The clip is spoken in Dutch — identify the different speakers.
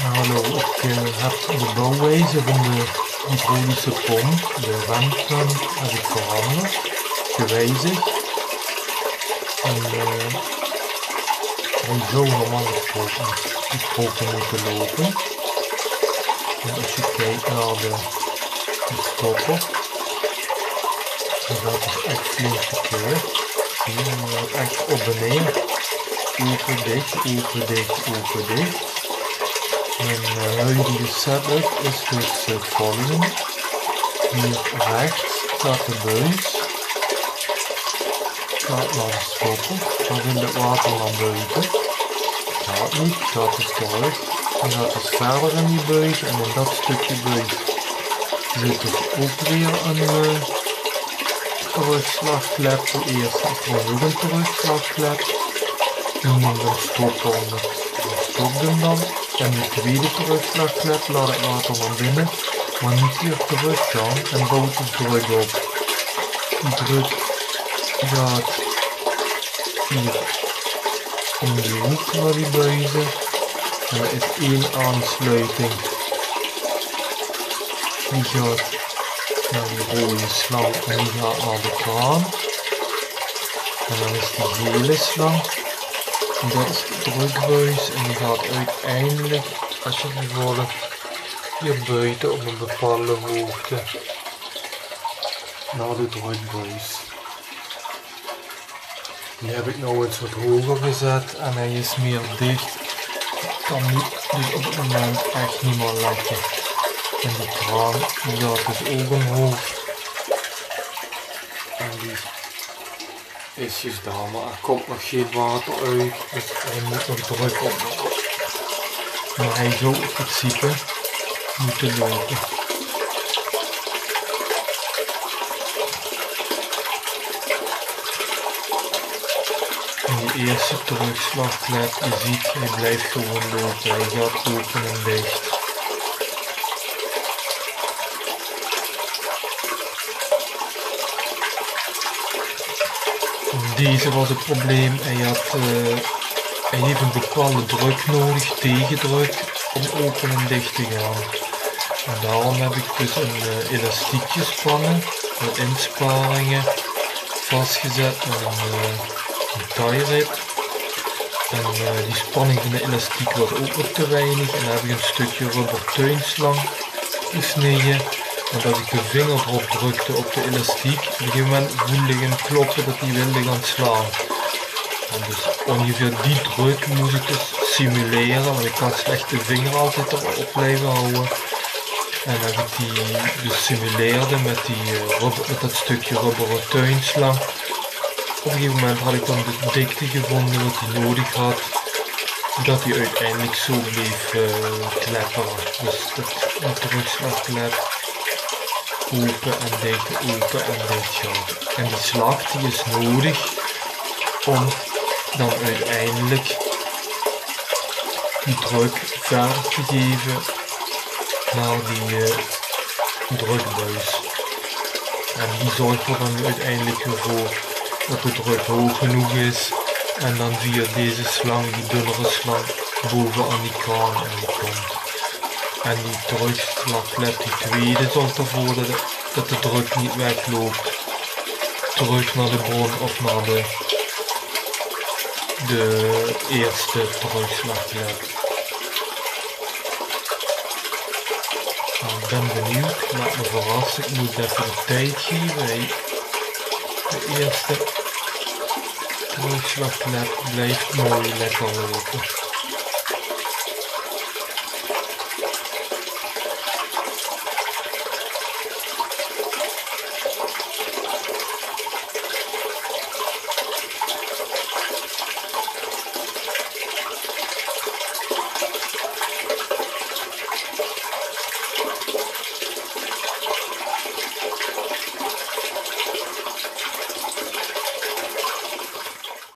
Speaker 1: Hallo, ik heb de bouwwijze van de hydraulische pomp, de remknop, heb ik veranderd, gewijzigd. En hij zou normaal gesproken moeten lopen. En als je kijkt naar de stopper, dan gaat het echt flink verkeerd. Zie je, dan gaat echt op en neer. Open, dicht, open, dicht, open, dicht. Mijn huidige setup is dus het volgende. Hier rechts staat de buis. Gaat naar de stopper. Dan wil het water naar buiten. Gaat niet, gaat dus terug. Dan gaat het verder in die buis en in dat stukje buis zit dus ook weer een terugslagklep. De eerste is trouwens ook een terugslagklep. Die moet dan stoppen, dat stopt hem dan. En de tweede terugslagklep laat het water naar binnen, maar niet weer terug gaan en bouwt de druk op. Die druk gaat hier om de hoek naar die buizen. En er is één aansluiting. Die gaat naar die rode slang en die gaat naar de kraan. En dan is die gele slang. En dat is de drukbuis en die gaat uiteindelijk, als je die volgt, hier buiten op een bepaalde hoogte naar de drukbuis. Die heb ik nou iets wat hoger gezet en hij is meer dicht. Ik kan nu dus op het moment echt niet meer leggen. En die kraan die gaat dus ook omhoog. En die is dus daar, maar er komt nog geen water uit, dus hij moet nog druk op. Maar hij zou in principe moeten lopen. En die eerste terugslagklep, je ziet, hij blijft gewoon lopen, hij gaat open en dicht. Deze was het probleem, hij heeft een bepaalde druk nodig, tegendruk, om open en dicht te gaan. En daarom heb ik dus een elastiekjespannen met insparingen vastgezet met een tie rib. En die spanning van de elastiek was ook nog te weinig en dan heb ik een stukje rubber tuinslang gesneden. Want als ik de vinger erop drukte op de elastiek, op een gegeven moment voelde ik hem kloppen dat hij wilde gaan slaan. En dus ongeveer die druk moest ik dus simuleren, want ik kan slecht de vinger altijd erop blijven houden. En dan heb ik die dus simuleerde met dat stukje rubberen tuinslang. Op een gegeven moment had ik dan de dikte gevonden wat hij nodig had, dat hij uiteindelijk zo bleef klepperen. Dus dat terugslagklep. Open en dicht gaat. En die slag die is nodig om dan uiteindelijk die druk verder te geven naar die drukbuis. En die zorgt er dan uiteindelijk voor dat de druk hoog genoeg is en dan via deze slang, die dunnere slang, bovenaan die kraan komt. En die terugslagklep, die tweede, zorgt ervoor dat de druk niet wegloopt. Terug naar de bron of naar de eerste terugslagklep. Nou, ik ben benieuwd, laat me verrassen, ik moet even de tijd geven. De eerste terugslagklep blijft mooi lekker lopen.